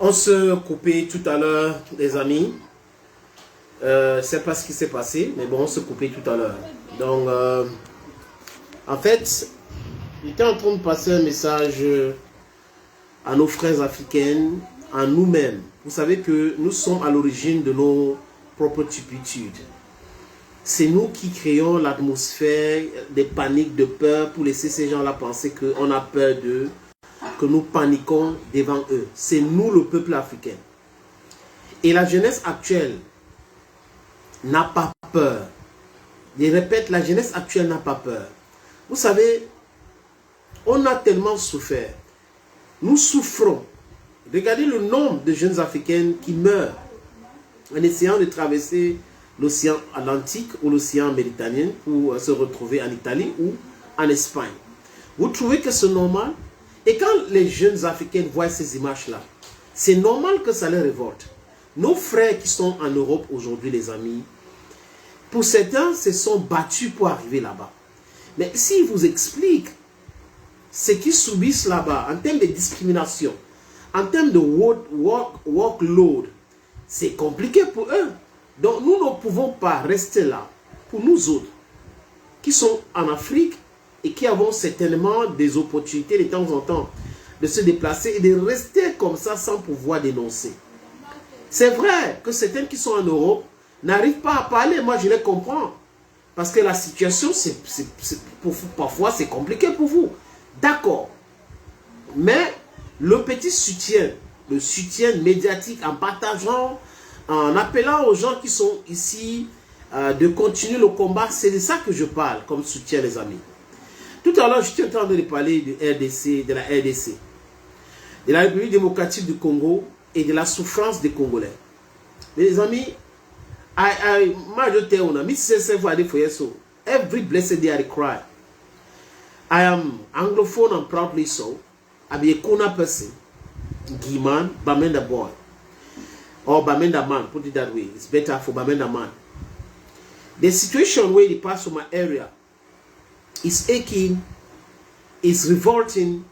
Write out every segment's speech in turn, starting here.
On se coupait tout à l'heure, les amis. C'est pas ce qui s'est passé, mais bon, on se coupait tout à l'heure. Donc, en fait, j'étais en train de passer un message à nos frères africains, à nous-mêmes. Vous savez que nous sommes à l'origine de nos propres turpitudes. C'est nous qui créons l'atmosphère des paniques, de peur pour laisser ces gens-là penser qu'on a peur d'eux, que nous paniquons devant eux. C'est nous le peuple africain. Et la jeunesse actuelle n'a pas peur. Je répète, la jeunesse actuelle n'a pas peur. Vous savez, on a tellement souffert. Nous souffrons. Regardez le nombre de jeunes africaines qui meurent en essayant de traverser l'océan Atlantique ou l'océan Méditerranéen pour se retrouver en Italie ou en Espagne. Vous trouvez que c'est normal? Et quand les jeunes africains voient ces images-là, c'est normal que ça les révolte. Nos frères qui sont en Europe aujourd'hui, les amis, pour certains, se sont battus pour arriver là-bas. Mais s'ils vous expliquent ce qu'ils subissent là-bas, en termes de discrimination, en termes de workload, c'est compliqué pour eux. Donc nous ne pouvons pas rester là, pour nous autres, qui sont en Afrique et qui avons certainement des opportunités de temps en temps de se déplacer et de rester comme ça sans pouvoir dénoncer. C'est vrai que certains qui sont en Europe n'arrivent pas à parler, moi je les comprends. Parce que la situation, parfois c'est compliqué pour vous. D'accord. Mais le petit soutien, le soutien médiatique en partageant, en appelant aux gens qui sont ici de continuer le combat, c'est de ça que je parle comme soutien, les amis. Tout à l'heure, j'étais en train de parler de RDC, de la RDC, de la République démocratique du Congo et de la souffrance des Congolais. Les amis, every blessed day I cry. I am Anglophone and proudly so. I be a Kuna person, Giman, Bamenda boy. Or Bamenda man, put it that way. It's better for Bamenda man. The situation where they pass from my area is aching, is revolting,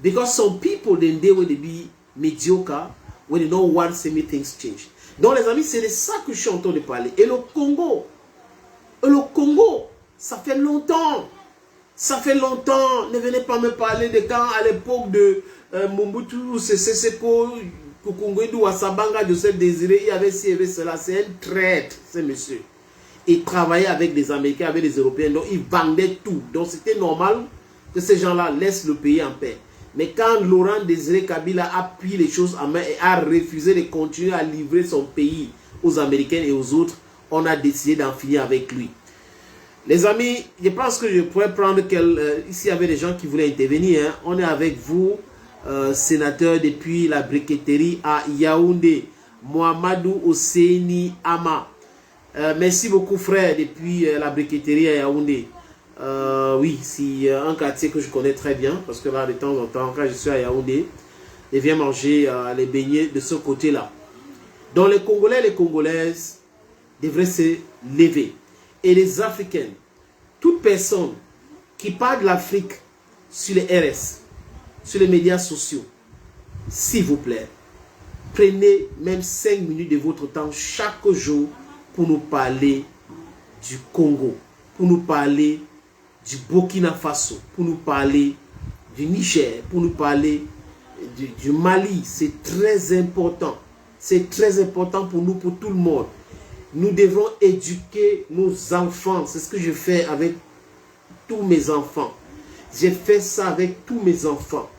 because some people then they will be mediocre when they don't want to see me things change. Donc les amis, c'est de ça que je suis en train de parler. Et le Congo, ça fait longtemps. Ça fait longtemps. Ne venez pas me parler de quand à l'époque de Mobutu, Seseko, Kukungwedu, Wasabanga, Joseph Désiré, il y avait ci, il y avait cela. C'est un traître, ce monsieur. Il travaillait avec des Américains, avec des Européens, donc il vendait tout. Donc c'était normal que ces gens-là laissent le pays en paix. Mais quand Laurent Désiré Kabila a pris les choses en main et a refusé de continuer à livrer son pays aux Américains et aux autres, on a décidé d'en finir avec lui. Les amis, je pense que je pourrais prendre ici il y avait des gens qui voulaient intervenir. Hein. On est avec vous, sénateur depuis la briqueterie à Yaoundé, Mohamedou Oseini Ama. Merci beaucoup frère depuis la briqueterie à Yaoundé. Oui, c'est un quartier que je connais très bien parce que là de temps en temps quand je suis à Yaoundé, je viens manger les beignets de ce côté-là. Donc les Congolais et les Congolaises devraient se lever. Et les Africains, toute personne qui parle de l'Afrique sur les RS, sur les médias sociaux, s'il vous plaît, prenez même 5 minutes de votre temps chaque jour pour nous parler du Congo, pour nous parler du Burkina Faso, pour nous parler du Niger, pour nous parler du Mali. C'est très important. C'est très important pour nous, pour tout le monde. Nous devons éduquer nos enfants. C'est ce que je fais avec tous mes enfants. J'ai fait ça avec tous mes enfants.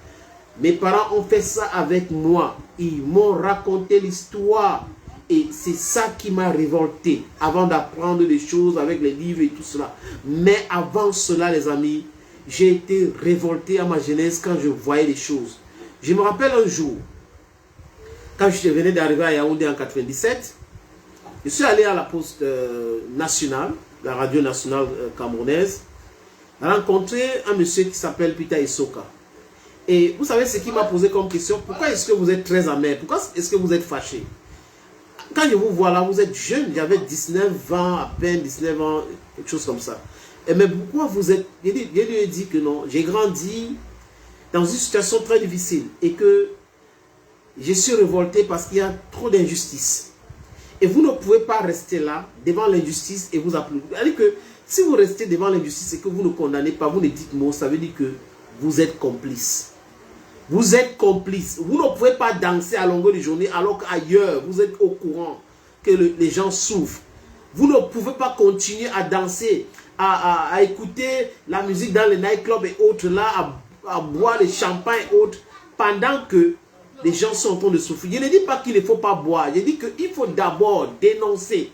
Mes parents ont fait ça avec moi. Ils m'ont raconté l'histoire. Et c'est ça qui m'a révolté. Avant d'apprendre des choses avec les livres et tout cela. Mais avant cela, les amis, j'ai été révolté à ma jeunesse quand je voyais les choses. Je me rappelle un jour, quand je venais d'arriver à Yaoundé en 97, je suis allé à la poste nationale, la radio nationale camerounaise, rencontrer un monsieur qui s'appelle Peter Isoka. Et vous savez ce qu'il m'a posé comme question? Pourquoi est-ce que vous êtes très amer? Pourquoi est-ce que vous êtes fâché? Quand je vous vois là, vous êtes jeune, j'avais 19 ans, à peine 19 ans, quelque chose comme ça. Et mais pourquoi vous êtes... Je lui ai dit que non, j'ai grandi dans une situation très difficile et que je suis révolté parce qu'il y a trop d'injustice. Et vous ne pouvez pas rester là, devant l'injustice, et vous applaudir. C'est-à-dire que si vous restez devant l'injustice et que vous ne condamnez pas, vous ne dites mot, ça veut dire que vous êtes complice. Vous êtes complice. Vous ne pouvez pas danser à longueur de journée alors qu'ailleurs, vous êtes au courant que les gens souffrent. Vous ne pouvez pas continuer à danser, à écouter la musique dans les nightclubs et autres, là, à boire le champagne et autres, pendant que les gens sont en train de souffrir. Je ne dis pas qu'il ne faut pas boire. Je dis qu'il faut d'abord dénoncer.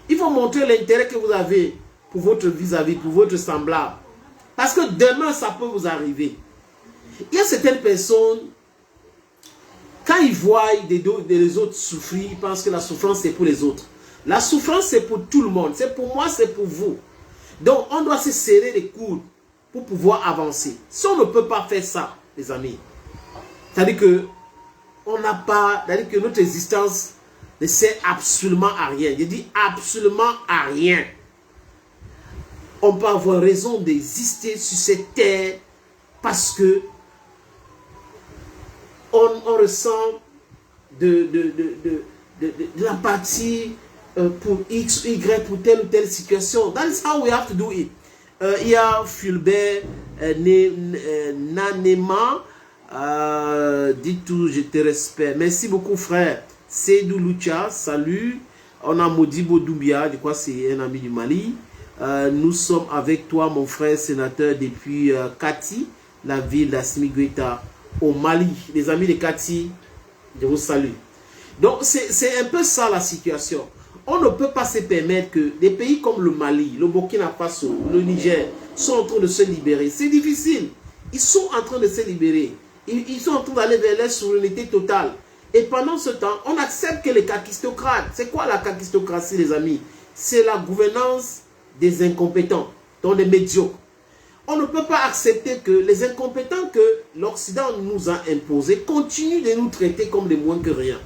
Il faut montrer l'intérêt que vous avez pour votre vis-à-vis, pour votre semblable. Parce que demain, ça peut vous arriver. Il y a certaines personnes, quand ils voient les autres souffrir, ils pensent que la souffrance c'est pour les autres. La souffrance c'est pour tout le monde. C'est pour moi, c'est pour vous. Donc, on doit se serrer les coudes pour pouvoir avancer. Si on ne peut pas faire ça, les amis, c'est-à-dire que on n'a pas, c'est-à-dire que notre existence ne sert absolument à rien. Je dis absolument à rien. On peut avoir raison d'exister sur cette terre parce que on ressent de l'empathie pour X ou Y, pour telle ou telle situation. That's how we have to do it. Il y a Fulbert Nanema, dis tout, je te respecte. Merci beaucoup, frère. Seydou Lucha, salut. On a Modibo Doumbia, je crois que c'est un ami du Mali. Nous sommes avec toi, mon frère sénateur, depuis Kati, la ville d'Assimi Goïta, au Mali. Les amis de Kati, je vous salue. Donc, c'est un peu ça la situation. On ne peut pas se permettre que des pays comme le Mali, le Burkina Faso, le Niger sont en train de se libérer. C'est difficile. Ils sont en train de se libérer. Ils sont en train d'aller vers la souveraineté totale. Et pendant ce temps, on accepte que les kakistocrates, c'est quoi la kakistocratie, les amis? C'est la gouvernance des incompétents, donc des médiocres. On ne peut pas accepter que les incompétents que l'Occident nous a imposés continuent de nous traiter comme des moins que rien.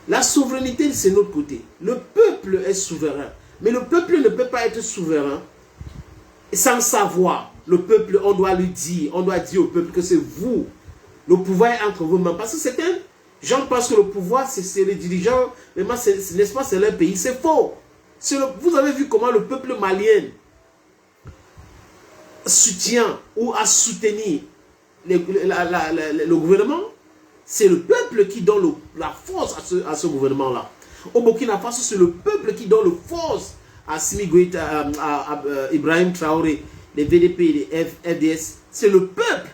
La souveraineté, c'est notre côté. Le peuple est souverain. Mais le peuple ne peut pas être souverain sans savoir. Le peuple, on doit lui dire, on doit dire au peuple que c'est vous. Le pouvoir est entre vous-mêmes. Parce que certains gens pensent que le pouvoir, c'est les dirigeants. Mais n'est-ce pas, c'est leur pays. C'est faux. Vous avez vu comment le peuple malien soutient ou a soutenu le gouvernement. C'est le peuple qui donne la force à ce gouvernement-là. Au Burkina Faso, c'est le peuple qui donne la force à Assimi Goïta, à Ibrahim Traoré, les VDP, les FDS. C'est le peuple.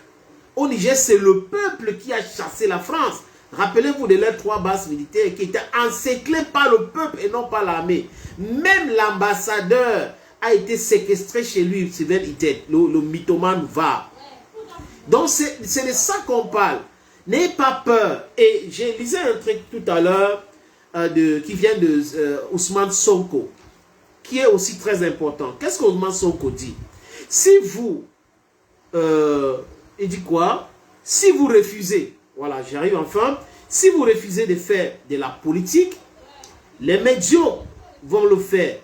Au Niger, c'est le peuple qui a chassé la France. Rappelez-vous de leurs 3 bases militaires qui étaient encerclées par le peuple et non par l'armée. Même l'ambassadeur a été séquestré chez lui, Sylvain Itet, le mythomane va. Donc c'est de ça qu'on parle. N'ayez pas peur. Et j'ai lisé un truc tout à l'heure qui vient de Ousmane Sonko, qui est aussi très important. Qu'est-ce qu'Ousmane Sonko dit? Si vous, il dit quoi? Si vous refusez, voilà, j'arrive enfin, si vous refusez de faire de la politique, les médias vont le faire.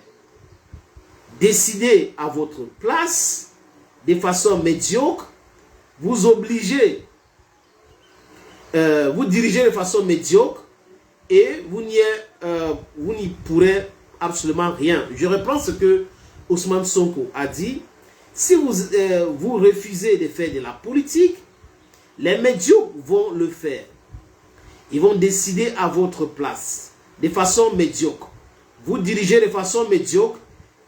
Décidez à votre place, de façon médiocre, vous obligez, vous dirigez de façon médiocre et vous n'y pourrez absolument rien. Je reprends ce que Ousmane Sonko a dit. Si vous refusez de faire de la politique, les médiocres vont le faire. Ils vont décider à votre place, de façon médiocre. Vous dirigez de façon médiocre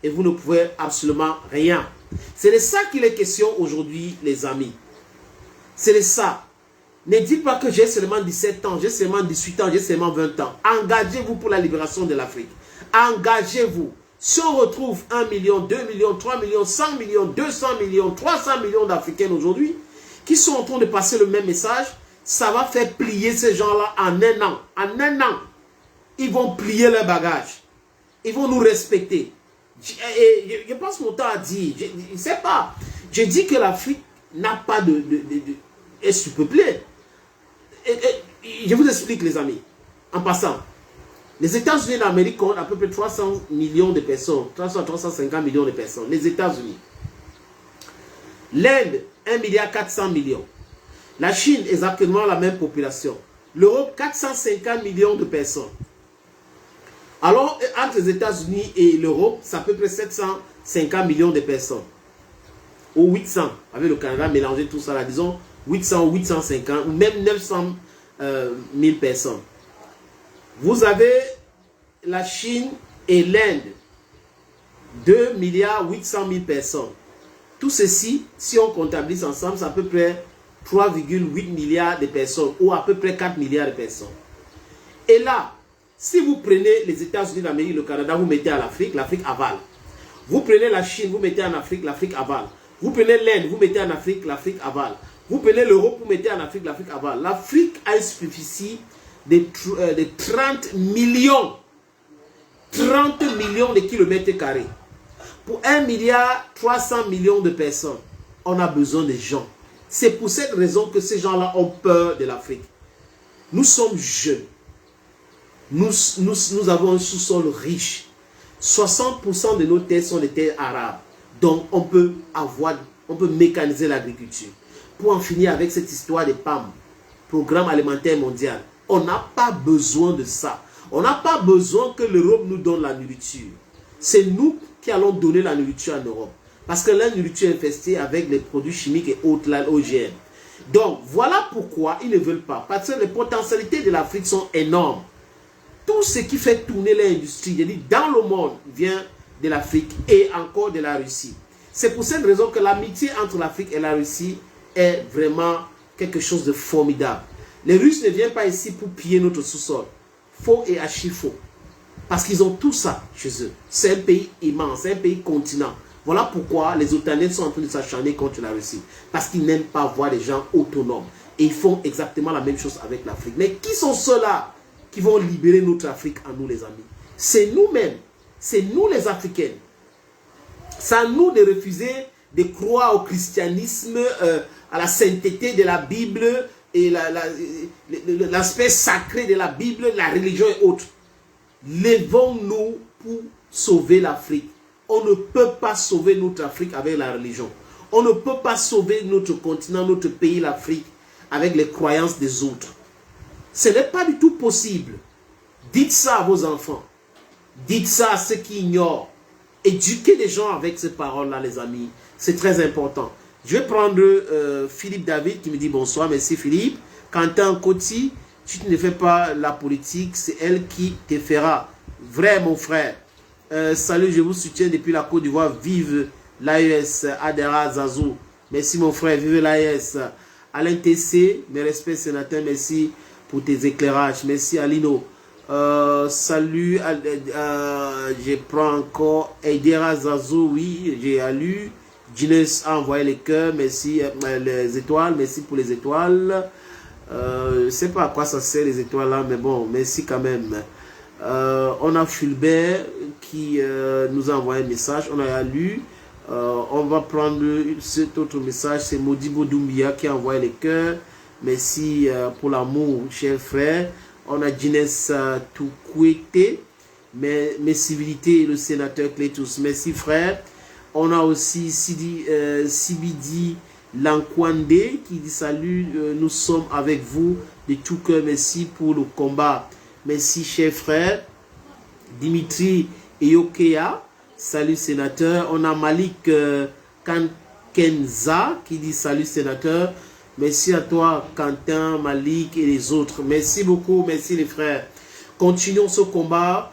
et vous ne pouvez absolument rien. C'est de ça qu'il est question aujourd'hui, les amis. C'est de ça. Ne dites pas que j'ai seulement 17 ans, j'ai seulement 18 ans, j'ai seulement 20 ans. Engagez-vous pour la libération de l'Afrique. Engagez-vous. Si on retrouve 1 million, 2 millions, 3 millions, 100 millions, 200 millions, 300 millions d'Africains aujourd'hui qui sont en train de passer le même message, ça va faire plier ces gens-là en un an. En un an, ils vont plier leur bagage. Ils vont nous respecter. Je passe mon temps à dire, je ne sais pas. Je dis que l'Afrique n'a pas est surpeuplée. Je vous explique, les amis, en passant. Les États-Unis d'Amérique comptent à peu près 300 millions de personnes, 350 millions de personnes. Les États-Unis. L'Inde, 1,4 milliard. La Chine, exactement la même population. L'Europe, 450 millions de personnes. Alors, entre les États-Unis et l'Europe, c'est à peu près 750 millions de personnes. Ou 800, avec le Canada, mélanger tout ça là, disons 800, 850, ou même 900 000 personnes. Vous avez la Chine et l'Inde, 2 milliards 800 000 personnes. Tout ceci, si on comptabilise ensemble, c'est à peu près 3,8 milliards de personnes, ou à peu près 4 milliards de personnes. Et là, si vous prenez les États-Unis d'Amérique, le Canada, vous mettez à l'Afrique, l'Afrique avale. Vous prenez la Chine, vous mettez en Afrique, l'Afrique avale. Vous prenez l'Inde, vous mettez en Afrique, l'Afrique avale. Vous prenez l'Europe, vous mettez en Afrique, l'Afrique avale. L'Afrique a une superficie de 30 millions. 30 millions de kilomètres carrés. Pour 1,3 milliard de personnes, on a besoin de gens. C'est pour cette raison que ces gens-là ont peur de l'Afrique. Nous sommes jeunes. Nous avons un sous-sol riche. 60% de nos terres sont des terres arabes. Donc, on peut mécaniser l'agriculture. Pour en finir avec cette histoire des PAM, Programme alimentaire mondial, on n'a pas besoin de ça. On n'a pas besoin que l'Europe nous donne la nourriture. C'est nous qui allons donner la nourriture en Europe. Parce que la nourriture est infestée avec les produits chimiques et autres, l'OGM. Donc, voilà pourquoi ils ne veulent pas. Parce que les potentialités de l'Afrique sont énormes. Tout ce qui fait tourner l'industrie dans le monde vient de l'Afrique et encore de la Russie. C'est pour cette raison que l'amitié entre l'Afrique et la Russie est vraiment quelque chose de formidable. Les Russes ne viennent pas ici pour piller notre sous-sol. Faux et archi faux. Parce qu'ils ont tout ça chez eux. C'est un pays immense, c'est un pays continent. Voilà pourquoi les Otaniens sont en train de s'acharner contre la Russie. Parce qu'ils n'aiment pas voir des gens autonomes. Et ils font exactement la même chose avec l'Afrique. Mais qui sont ceux-là qui vont libérer notre Afrique à nous les amis? C'est nous-mêmes. C'est nous les Africains. C'est à nous de refuser de croire au christianisme, à la sainteté de la Bible et l'aspect sacré de la Bible, la religion et autres. Levons-nous pour sauver l'Afrique. On ne peut pas sauver notre Afrique avec la religion. On ne peut pas sauver notre continent, notre pays, l'Afrique, avec les croyances des autres. Ce n'est pas du tout possible. Dites ça à vos enfants. Dites ça à ceux qui ignorent. Éduquez les gens avec ces paroles-là, les amis. C'est très important. Je vais prendre Philippe David qui me dit bonsoir. Merci Philippe. Quentin Coty, tu ne fais pas la politique, c'est elle qui te fera. Vrai mon frère. Salut, je vous soutiens depuis la Côte d'Ivoire. Vive l'AES, Adera Zazou. Merci mon frère, vive l'AES. Alain TC, mes respects sénateurs, merci pour tes éclairages. Merci Alino. Salut, je prends encore Adera Zazou, oui, j'ai lu. Guinness a envoyé les cœurs, merci, les étoiles, merci pour les étoiles. Je ne sais pas à quoi ça sert les étoiles là, mais bon, merci quand même. On a Fulbert qui nous a envoyé un message, on a lu. On va prendre cet autre message, c'est Modibo Doumbia qui a envoyé les cœurs. Merci pour l'amour, cher frère. On a Guinness Toukwete, mes civilités, le sénateur Clétus. Merci frère. On a aussi Sibidi Lankwande qui dit salut, nous sommes avec vous de tout cœur, merci pour le combat. Merci cher frère. Dimitri Eyokea, salut sénateur. On a Malik Kankenza qui dit salut sénateur. Merci à toi Quentin, Malik et les autres. Merci beaucoup, merci les frères. Continuons ce combat.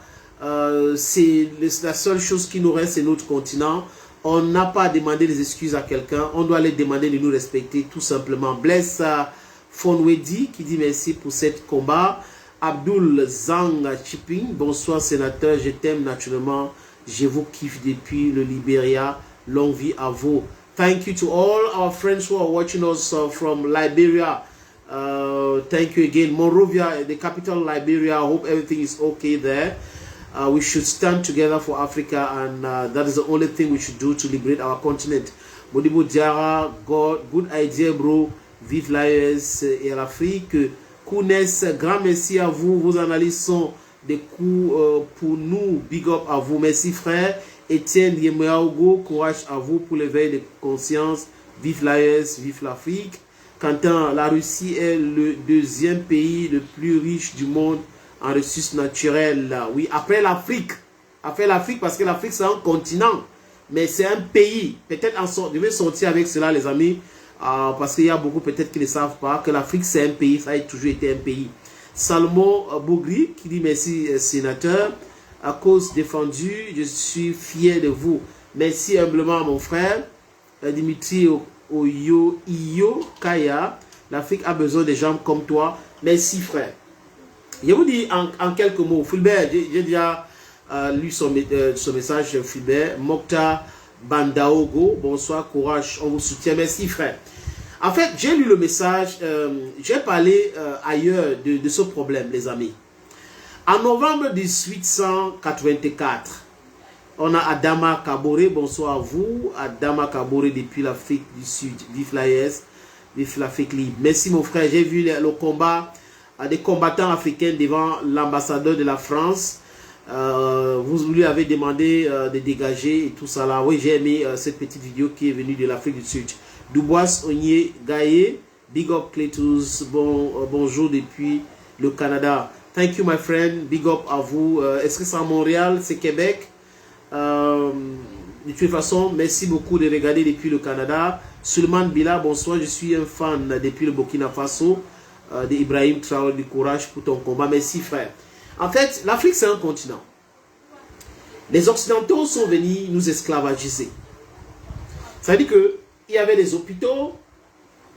C'est la seule chose qui nous reste, c'est notre continent. On n'a pas à demander des excuses à quelqu'un. On doit les demander de nous respecter tout simplement. Bless Fonwedi qui dit merci pour cet combat. Abdul Zang Chiping, bonsoir sénateur, je t'aime naturellement. Je vous kiffe depuis le Libéria. Longue vie à vous. Thank you to all our friends who are watching us from Liberia. Thank you again. Monrovia, the capital of Liberia. I hope everything is okay there. We should stand together for Africa, and that is the only thing we should do to liberate our continent. Modibo Diara, good idea, bro. Vive l'AES et l'Afrique. Kounes, grand merci à vous. Vos analyses sont des coups pour nous. Big up à vous. Merci, frère. Etienne Yemeaogo, courage à vous pour l'éveil de conscience. Vive l'AES, vive l'Afrique. Quentin, la Russie est le deuxième pays le plus riche du monde en ressources naturelles. Oui, après l'Afrique. Après l'Afrique, parce que l'Afrique, c'est un continent. Mais c'est un pays. Peut-être je vais sortir avec cela, les amis. Parce qu'il y a beaucoup peut-être qui ne savent pas que l'Afrique, c'est un pays. Ça a toujours été un pays. Salomon Bougri, qui dit merci, sénateur. À cause défendue, je suis fier de vous. Merci humblement, mon frère. Dimitri Iyo Kaya. L'Afrique a besoin de gens comme toi. Merci, frère. Je vous dis en quelques mots. Fulbert, j'ai déjà lu son message, Fulbert. Mokta Bandaogo, bonsoir, courage, on vous soutient. Merci, frère. En fait, j'ai lu le message. J'ai parlé ailleurs de ce problème, les amis. En novembre 1884, on a Adama Kabore, bonsoir à vous. Adama Kabore depuis l'Afrique du Sud. Vive l'AES, vive l'Afrique libre. Merci mon frère, j'ai vu le combat des combattants africains devant l'ambassadeur de la France. Vous lui avez demandé de dégager et tout ça là. Oui, j'ai aimé cette petite vidéo qui est venue de l'Afrique du Sud. Dubois Onye Gaye, big up Cletus, bonjour depuis le Canada. Thank you my friend, big up à vous. Est-ce que c'est à Montréal, c'est Québec? De toute façon, merci beaucoup de regarder depuis le Canada. Suleiman Bila, bonsoir, je suis un fan depuis le Burkina Faso. D'Ibrahim Traoré, du courage pour ton combat. Merci frère. En fait, l'Afrique c'est un continent. Les Occidentaux sont venus nous esclavagiser. Ça veut dire qu'il y avait des hôpitaux.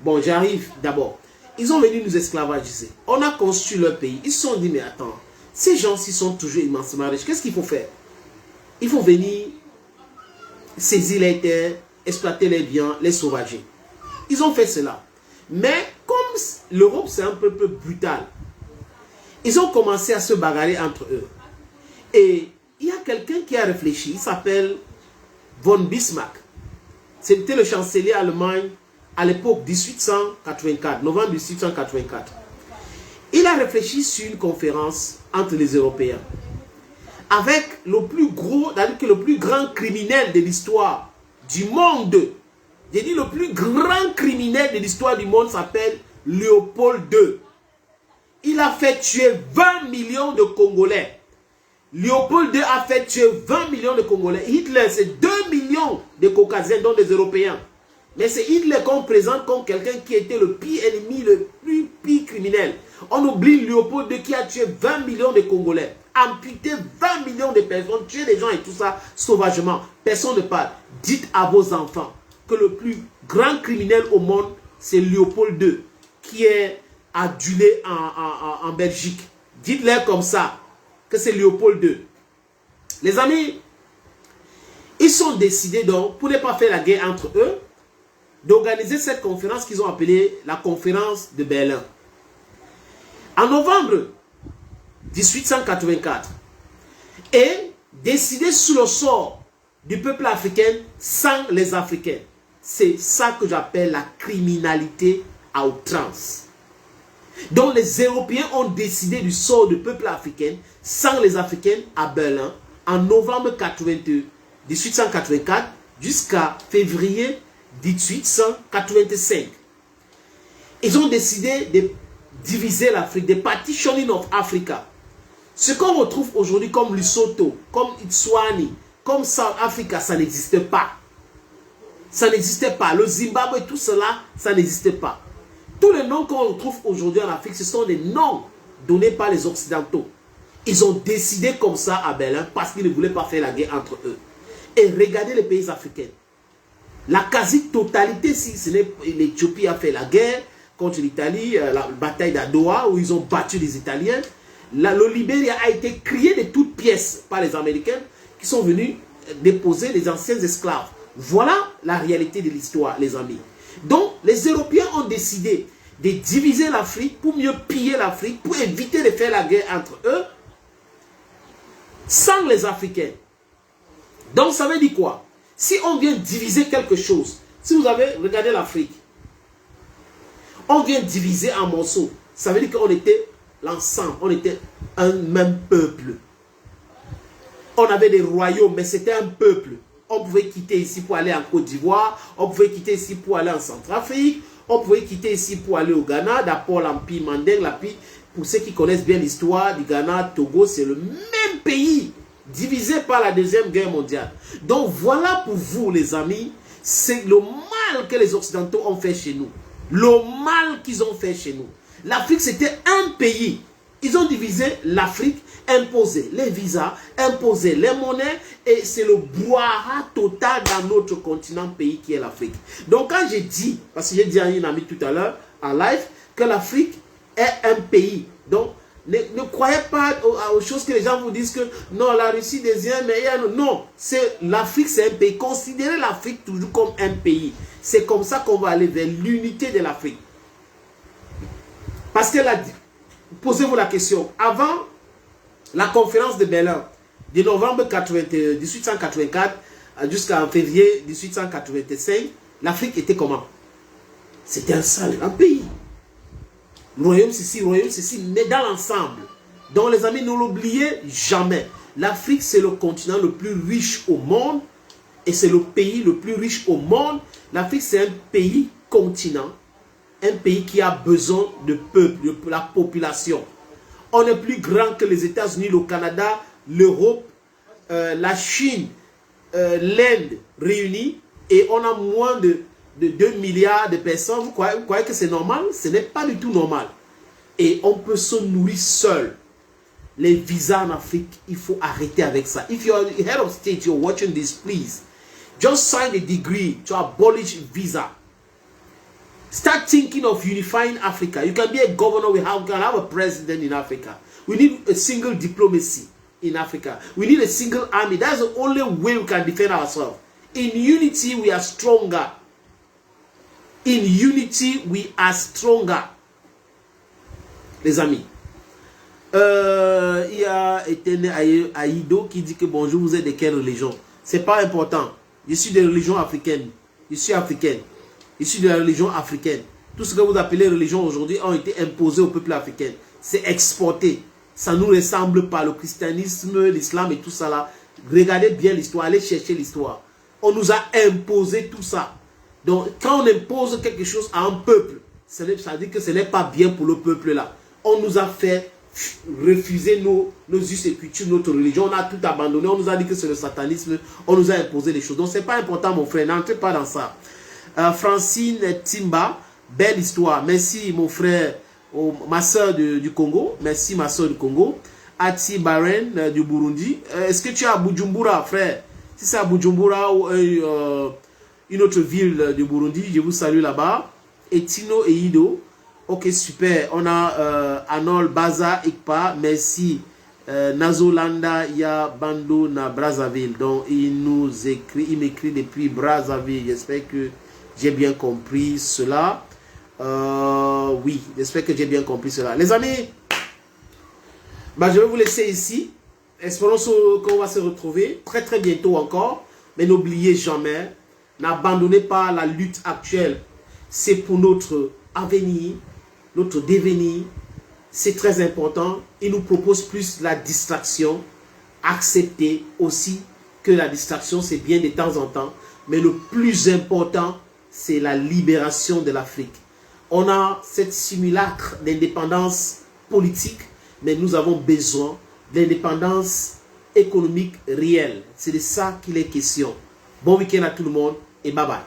Bon, j'arrive d'abord. Ils ont venu nous esclavagiser. On a construit leur pays. Ils se sont dit, mais attends, ces gens-ci sont toujours immensément riches. Qu'est-ce qu'il faut faire? Il faut venir saisir les terres, exploiter les biens, les sauvager. Ils ont fait cela. Mais comme l'Europe c'est un peu brutal, ils ont commencé à se bagarrer entre eux. Et il y a quelqu'un qui a réfléchi, il s'appelle von Bismarck. C'était le chancelier allemand à l'époque 1884, novembre 1884. Il a réfléchi sur une conférence entre les Européens avec le plus gros, c'est-à-dire que le plus grand criminel de l'histoire du monde. J'ai dit le plus grand criminel de l'histoire du monde s'appelle Léopold II. Il a fait tuer 20 millions de Congolais. Léopold II a fait tuer 20 millions de Congolais. Hitler, c'est 2 millions de Caucasiens, dont des Européens. Mais c'est Hitler qu'on présente comme quelqu'un qui était le pire ennemi, le plus pire criminel. On oublie Léopold II qui a tué 20 millions de Congolais, amputé 20 millions de personnes, tué des gens et tout ça sauvagement. Personne ne parle. Dites à vos enfants que le plus grand criminel au monde, c'est Léopold II, qui est adulé en Belgique. Dites-leur comme ça, que c'est Léopold II. Les amis, ils sont décidés donc, pour ne pas faire la guerre entre eux, d'organiser cette conférence qu'ils ont appelée la conférence de Berlin. En novembre 1884, et décider sous le sort du peuple africain sans les Africains. C'est ça que j'appelle la criminalité à outrance. Donc les Européens ont décidé du sort du peuple africain sans les Africains à Berlin en novembre 1884 jusqu'à février 1885. Ils ont décidé de diviser l'Afrique, de partitioning of Africa. Ce qu'on retrouve aujourd'hui comme Lesotho, comme Itswani, comme South Africa, ça n'existait pas. Ça n'existait pas. Le Zimbabwe, tout cela, ça n'existait pas. Tous les noms qu'on retrouve aujourd'hui en Afrique, ce sont des noms donnés par les Occidentaux. Ils ont décidé comme ça à Berlin parce qu'ils ne voulaient pas faire la guerre entre eux. Et regardez les pays africains. La quasi-totalité, si ce n'est l'Éthiopie a fait la guerre contre l'Italie, la bataille d'Adowa où ils ont battu les Italiens. Le Libéria a été crié de toutes pièces par les Américains qui sont venus déposer les anciens esclaves. Voilà la réalité de l'histoire, les amis. Donc, les Européens ont décidé de diviser l'Afrique pour mieux piller l'Afrique, pour éviter de faire la guerre entre eux, sans les Africains. Donc, ça veut dire quoi? Si on vient diviser quelque chose, si vous avez regardé l'Afrique, on vient diviser en morceaux, ça veut dire qu'on était l'ensemble, on était un même peuple. On avait des royaumes, mais c'était un peuple. On pouvait quitter ici pour aller en Côte d'Ivoire, on pouvait quitter ici pour aller en Centrafrique, On pouvait quitter ici pour aller au Ghana, d'abord l'Empire Mandingue, pour ceux qui connaissent bien l'histoire du Ghana, Togo, c'est le même pays, divisé par la Deuxième Guerre mondiale. Donc voilà pour vous les amis, c'est le mal que les Occidentaux ont fait chez nous. Le mal qu'ils ont fait chez nous. L'Afrique c'était un pays. Ils ont divisé l'Afrique, imposé les visas, imposé les monnaies et c'est le brouhaha total dans notre continent pays qui est l'Afrique. Donc quand j'ai dit, parce que j'ai dit à une amie tout à l'heure en live, que l'Afrique est un pays. Donc ne croyez pas aux choses que les gens vous disent que non, la Russie désire, mais non, l'Afrique c'est un pays. Considérez l'Afrique toujours comme un pays. C'est comme ça qu'on va aller vers l'unité de l'Afrique. Parce que posez-vous la question, avant la conférence de Berlin, de novembre 1884 jusqu'en février 1885, l'Afrique était comment? C'était un pays. Royaume ceci, mais dans l'ensemble. Donc les amis, ne l'oubliez jamais. L'Afrique, c'est le continent le plus riche au monde et c'est le pays le plus riche au monde. L'Afrique, c'est un pays continent, un pays qui a besoin de peuple, de la population. On est plus grand que les États-Unis, le Canada, l'Europe, la Chine, l'Inde réunis et on a moins de 2 milliards de personnes. Vous croyez que c'est normal? Ce n'est pas du tout normal. Et on peut se nourrir seul. Les visas en Afrique, il faut arrêter avec ça. If you are the head of state, you're watching this, please. Just sign a degree to abolish visa. Start thinking of unifying Africa. You can be a governor, we can have a president in Africa. We need a single diplomacy in Africa. We need a single army. That's the only way we can defend ourselves. In unity, we are stronger. In unity, we are stronger. Les amis. Il y a Etene Aïdo qui dit que bonjour, vous êtes de quelle religion? C'est pas important. Je suis de religion africaine. Je suis africaine. Je suis de la religion africaine. Tout ce que vous appelez religion aujourd'hui ont été imposés au peuple africain. C'est exporté. Ça ne nous ressemble pas. Le christianisme, l'islam et tout ça là. Regardez bien l'histoire. Allez chercher l'histoire. On nous a imposé tout ça. Donc, quand on impose quelque chose à un peuple, ça veut dire que ce n'est pas bien pour le peuple là. On nous a fait refuser nos us et coutumes, notre religion. On a tout abandonné. On nous a dit que c'est le satanisme. On nous a imposé les choses. Donc, ce n'est pas important, mon frère. N'entrez pas dans ça. Francine Timba, belle histoire. Merci, mon frère, ma soeur du Congo. Merci, ma soeur du Congo. Ati Baren du Burundi. Est-ce que tu es à Bujumbura, frère? Si c'est à Bujumbura ou une autre ville du Burundi, je vous salue là-bas. Etino et Ido. Ok, super. On a Anol Baza Ikpa. Merci. Nazolanda Ya Bando na Brazzaville. Donc, il m'écrit depuis Brazzaville. J'espère que j'ai bien compris cela. Oui, j'espère que j'ai bien compris cela. Les amis, bah, je vais vous laisser ici. Espérons qu'on va se retrouver très très bientôt encore. Mais n'oubliez jamais, n'abandonnez pas la lutte actuelle. C'est pour notre avenir, notre devenir. C'est très important. Il nous propose plus la distraction. Acceptez aussi que la distraction, c'est bien de temps en temps. Mais le plus important, c'est la libération de l'Afrique. On a cette simulacre d'indépendance politique, mais nous avons besoin d'indépendance économique réelle. C'est de ça qu'il est question. Bon week-end à tout le monde et bye bye.